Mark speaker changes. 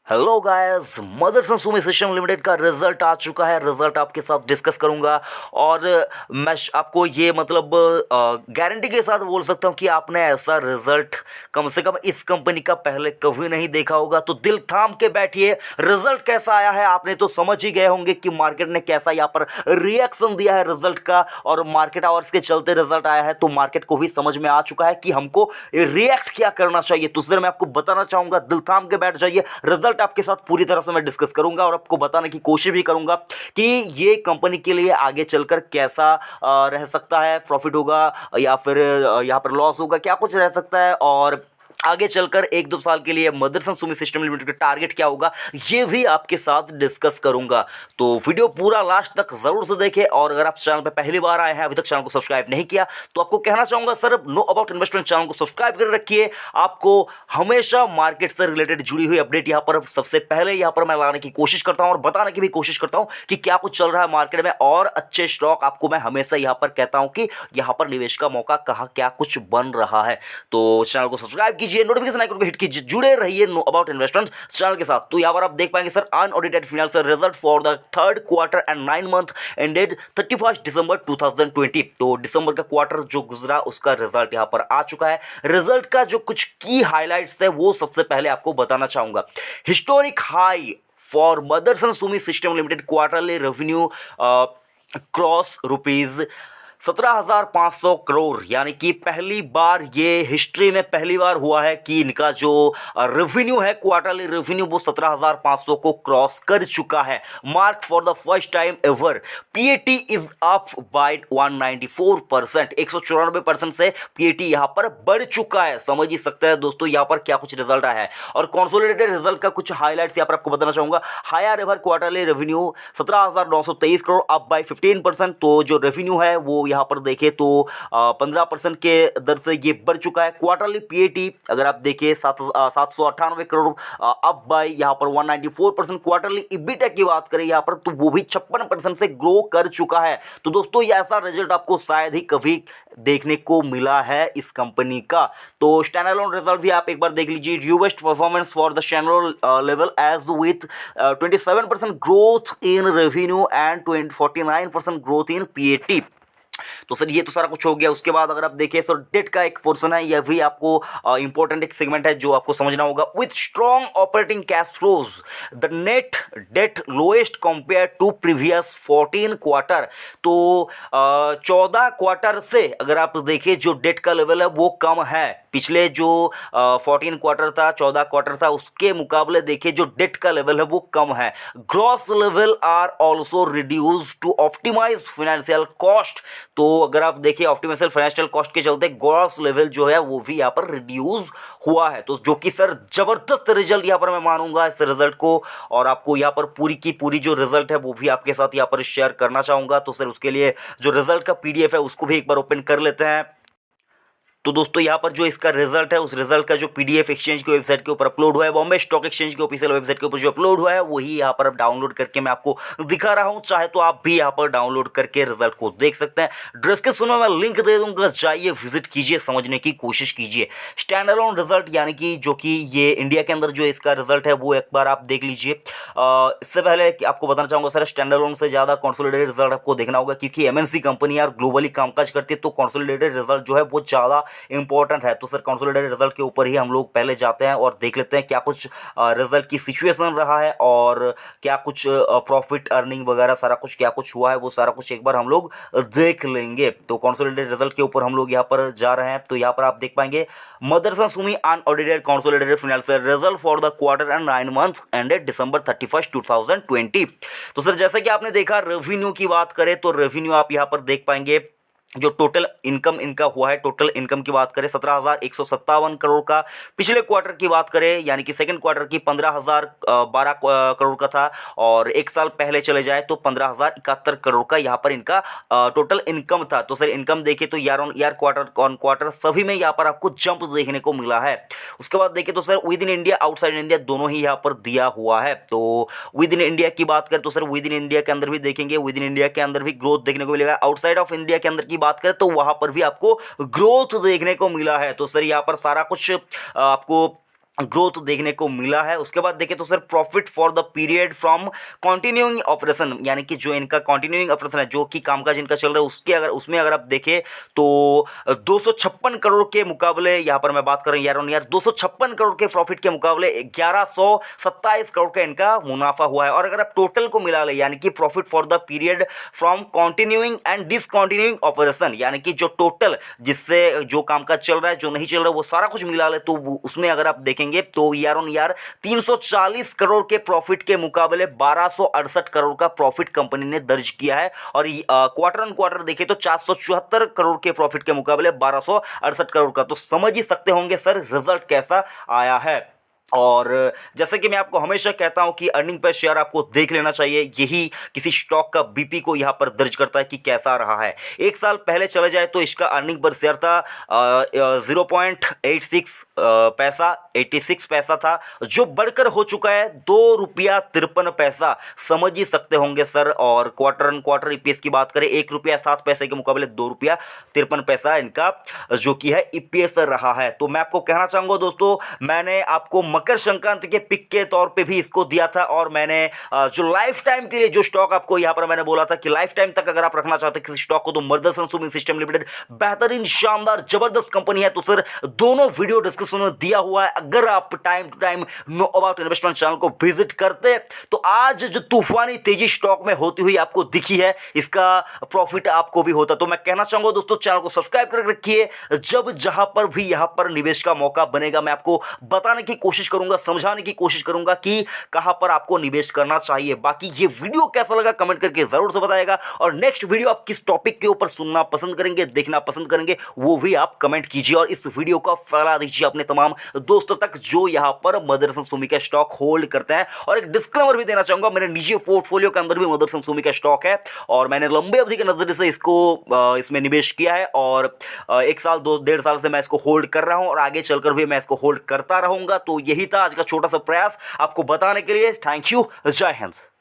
Speaker 1: Hello guys, Motherson Sumi system limited का result आ चुका है। रिजल्ट आपके साथ डिस्कस करूंगा और मैं आपको ये मतलब गारंटी के साथ बोल सकता हूँ कि आपने ऐसा रिजल्ट कम से कम इस कंपनी का पहले कभी नहीं देखा होगा। तो दिल थाम के बैठिए, रिजल्ट कैसा आया है आपने तो समझ ही गए होंगे कि मार्केट ने कैसा यहाँ पर रिएक्शन दिया है रिजल्ट का, और मार्केट आवर्स के चलते रिजल्ट आया है तो मार्केट को भी समझ में आ चुका है कि हमको रिएक्ट क्या करना चाहिए। तो उस देर मैं आपको बताना चाहूंगा, दिल थाम के बैठ जाइए। रिजल्ट आपके साथ पूरी तरह से मैं डिस्कस करूंगा और आपको बताने की कोशिश भी करूंगा कि ये कंपनी के लिए आगे चलकर कैसा रह सकता है, प्रॉफिट होगा या फिर यहाँ पर लॉस होगा, क्या कुछ रह सकता है, और आगे चलकर एक दो साल के लिए मदरसन सुमी सिस्टम लिमिटेड का टारगेट क्या होगा, ये भी आपके साथ डिस्कस करूंगा। तो वीडियो पूरा लास्ट तक जरूर से देखें, और अगर आप चैनल पर पहली बार आए हैं, अभी तक चैनल को सब्सक्राइब नहीं किया, तो आपको कहना चाहूंगा sir, no about investment channel को सब्सक्राइब कर रखिए। आपको हमेशा मार्केट से रिलेटेड जुड़ी हुई अपडेट यहाँ पर सबसे पहले यहाँ पर मैं लाने की कोशिश करता हूँ और बताने की भी कोशिश करता हूँ कि क्या कुछ चल रहा है मार्केट में, और अच्छे स्टॉक आपको मैं हमेशा यहाँ पर कहता हूँ कि यहाँ पर निवेश का मौका कहाँ क्या कुछ बन रहा है। तो चैनल को सब्सक्राइब कीजिए, नोटिफिकेशन आइकन को हिट कीजिए, जुड़े रहिए नो अबाउट इन्वेस्टमेंट चैनल के साथ। तो यहाँ पर आप देख पाएंगे sir, unaudited financial result for the third quarter and 9 month ended 31 दिसंबर 2020। तो दिसंबर का क्वार्टर जो गुजरा उसका रिजल्ट यहाँ पर आ चुका है। रिजल्ट का जो कुछ की हाइलाइट्स है वो सबसे पहले आपको बताना चाहूंगा। Historic high for Motherson Sumi system limited, quarterly revenue cross rupees 17,500 crore, यानी कि पहली बार ये हिस्ट्री में पहली बार हुआ है कि इनका जो रेवेन्यू है, क्वार्टरली रेवेन्यू, वो 17,500 को क्रॉस कर चुका है। Mark for the first time ever. PAT is up by 194%, 194% से पीएटी यहाँ पर बढ़ चुका है। समझ ही सकते हैं दोस्तों यहाँ पर क्या कुछ रिजल्ट आया है। और कॉन्सोलिडेटेड रिजल्ट का कुछ हाईलाइट्स यहाँ पर आपको बताना चाहूंगा। Higher ever quarterly revenue 17,923 crore, up by 15%। तो जो रेवेन्यू है वो यहाँ पर देखें तो 15% के दर से ये बढ़ चुका है। क्वार्टरली पीएटी अगर आप देखें 798 करोड़, अप बाय यहाँ पर 194%। क्वार्टरली ईबीटा की बात करें यहाँ पर तो वो भी 56% से ग्रो कर चुका है। तो दोस्तों ये ऐसा रिजल्ट आपको शायद ही कभी देखने को मिला है इस कंपनी का। तो स्टैंडअलोन रिजल्ट भी आप एक बार देख लीजिए। रिवेस्ट performance for the standalone level as with 27% growth in revenue and 49% growth in PAT. तो सर ये तो सारा कुछ हो गया। उसके बाद अगर आप देखें सर, डेट का एक पोर्शन है, यह भी आपको इंपॉर्टेंट एक सेगमेंट है जो आपको समझना होगा। With strong operating cash flows the net debt lowest compare to previous 14 quarter. तो 14 क्वार्टर से अगर आप देखें जो डेट का लेवल है वो कम है। पिछले जो 14 क्वार्टर था, 14 क्वार्टर था, उसके मुकाबले देखिए जो डेट का लेवल है वो कम है। Gross level are also reduce to optimize financial cost. तो अगर आप देखिए ऑप्टिमाइजेशन फाइनेंशियल कॉस्ट के चलते ग्रॉस लेवल जो है वो भी यहाँ पर रिड्यूस हुआ है। तो जो कि सर जबरदस्त रिजल्ट यहाँ पर मैं मानूंगा इस रिजल्ट को, और आपको यहाँ पर पूरी की पूरी जो रिजल्ट है वो भी आपके साथ यहाँ पर शेयर करना चाहूंगा। तो सर उसके लिए जो रिजल्ट का पीडीएफ है उसको भी एक बार ओपन कर लेते हैं। तो दोस्तों यहाँ पर जो इसका रिजल्ट है, उस रिजल्ट का जो पीडीएफ एक्सचेंज की वेबसाइट के ऊपर अपलोड हुआ है, बॉम्बे स्टॉक एक्सचेंज के ऑफिशियल वेबसाइट के ऊपर जो अपलोड हुआ है वही यहाँ पर डाउनलोड करके मैं आपको दिखा रहा हूँ। चाहे तो आप भी यहाँ पर डाउनलोड करके रिजल्ट को देख सकते हैं। डिस्क्रिप्शन में मैं लिंक दे दूंगा, जाइए विजिट कीजिए, समझने की कोशिश कीजिए। स्टैंड अलोन रिजल्ट यानी कि जो कि ये इंडिया के अंदर जो इसका रिजल्ट है वो एक बार आप देख लीजिए। इससे पहले आपको बताना चाहूँगा सर, स्टैंड अलोन से ज़्यादा कॉन्सोलिडेटेड रिजल्ट आपको देखना होगा, क्योंकि एमएनसी कंपनी यार ग्लोबली कामकाज करती है, तो कॉन्सोलिडेटेड रिजल्ट जो है वो ज़्यादा इंपॉर्टेंट है। तो सर कंसोलिडेटेड रिजल्ट के ऊपर ही हम लोग पहले जाते हैं और देख लेते हैं क्या कुछ रिजल्ट की सिचुएशन रहा है, और क्या कुछ प्रॉफिट अर्निंग वगैरह सारा कुछ क्या कुछ हुआ है, वो सारा कुछ एक बार हम लोग देख लेंगे। तो कंसोलिडेटेड रिजल्ट के ऊपर हम लोग यहाँ पर जा रहे हैं। तो यहाँ पर आप देख पाएंगे Motherson Sumi unaudited consolidated financial result for the quarter and 9 months ended December 31, 2020। तो सर जैसे कि आपने देखा, रेवेन्यू की बात करें तो रेवेन्यू आप यहाँ पर देख पाएंगे जो टोटल इनकम इनका हुआ है, टोटल इनकम की बात करें 17,157 करोड़ का। पिछले क्वार्टर की बात करें यानी कि सेकंड क्वार्टर की 15,012 करोड़ का था, और एक साल पहले चले जाए तो 15,071 करोड़ का यहाँ पर इनका टोटल इनकम था। तो सर इनकम देखें तो year on year, quarter on quarter सभी में यहाँ पर आपको जंप देखने को मिला है। उसके बाद देखें तो sir with in India, outside India दोनों ही यहाँ पर दिया हुआ है। तो विद इन इंडिया की बात करें तो सर विद इन इंडिया के अंदर भी देखेंगे, विद इन इंडिया के अंदर भी ग्रोथ देखने को मिलेगा। आउटसाइड ऑफ इंडिया के अंदर की बात करें तो वहां पर भी आपको ग्रोथ देखने को मिला है। तो सर यहाँ पर सारा कुछ आपको ग्रोथ देखने को मिला है। उसके बाद देखें तो sir profit for the period from continuing operation, यानी कि जो इनका कंटिन्यूइंग ऑपरेशन है, जो कि कामकाज इनका चल रहा है, उसके अगर उसमें अगर आप देखें तो 256 करोड़ के मुकाबले, यहाँ पर मैं बात कर रहा हूँ ईयर ऑन ईयर, 256 करोड़ के प्रॉफिट के मुकाबले 1127 करोड़ का इनका मुनाफा हुआ है। और अगर आप टोटल को मिला ले, यानी कि profit for the period from continuing and discontinuing operation, यानी कि जो टोटल जिससे जो कामकाज चल रहा है, जो नहीं चल रहा है, वो सारा कुछ मिला ले, तो उसमें अगर आप देखेंगे तो ईयर ऑन ईयर 340 करोड़ के प्रॉफिट के मुकाबले 1268 करोड़ का प्रॉफिट कंपनी ने दर्ज किया है। और क्वार्टर ऑन क्वार्टर देखें तो 474 करोड़ के प्रॉफिट के मुकाबले 1268 करोड़ का। तो समझ ही सकते होंगे सर रिजल्ट कैसा आया है। और जैसे कि मैं आपको हमेशा कहता हूं कि अर्निंग पर शेयर आपको देख लेना चाहिए, यही किसी स्टॉक का बीपी को यहां पर दर्ज करता है कि कैसा रहा है। एक साल पहले चले जाए तो इसका अर्निंग पर शेयर था 0.86 पैसा, 86 पैसा था, जो बढ़कर हो चुका है 2 रुपया 53 पैसा। समझ ही सकते होंगे सर। और क्वार्टर ऑन क्वार्टर ईपीएस की बात करें, 1 रुपया 7 पैसे के मुकाबले 2 रुपया 53 पैसा इनका जो कि है ईपीएस रहा है। तो मैं आपको कहना चाहूंगा दोस्तों, मैंने आपको मकर संक्रांति के पिक के तौर पे भी इसको दिया था, और मैंने जो लाइफ टाइम के लिए जो स्टॉक आपको यहां पर मैंने बोला था कि लाइफ टाइम तक अगर आप रखना चाहते हैं किसी स्टॉक को, तो मदरसन स्विमिंग सिस्टम लिमिटेड बेहतरीन शानदार जबरदस्त कंपनी है। तो सर दोनों वीडियो डिस्क्रिप्शन में दिया हुआ है, अगर आप time to time know about investment channel को विजिट करते तो आज जो तूफानी तेजी स्टॉक में होती हुई आपको दिखी है, इसका प्रॉफिट आपको भी होता। तो मैं कहना चाहूंगा दोस्तों, चैनल को सब्सक्राइब करके रखिए, जब जहां पर भी यहां पर निवेश का मौका बनेगा मैं आपको बताने की कोशिश करूंगा, समझाने की कोशिश करूंगा कि कहां पर आपको निवेश करना चाहिए। बाकी ये वीडियो कैसा लगा कमेंट करके जरूर से बताइएगा, और नेक्स्ट वीडियो आप किस टॉपिक के ऊपर सुनना पसंद करेंगे, देखना पसंद करेंगे, वो भी आप कमेंट कीजिए, और इस वीडियो को फैला दीजिए अपने तमाम दोस्तों तक जो यहां पर मदरसन सुमी का स्टॉक होल्ड करते हैं। और एक डिस्क्लेमर भी देना चाहूंगा, मेरे निजी पोर्टफोलियो के अंदर भी मदरसन सुमी का स्टॉक है, और मैंने लंबे अवधि के नजरिए से इसको इसमें निवेश किया है, और 1 साल 2 1.5 साल से मैं इसको होल्ड कर रहा हूं, और आगे चलकर भी मैं इसको होल्ड करता रहूंगा। तो यही था आज का छोटा सा प्रयास आपको बताने के लिए। थैंक यू, जय हिंद।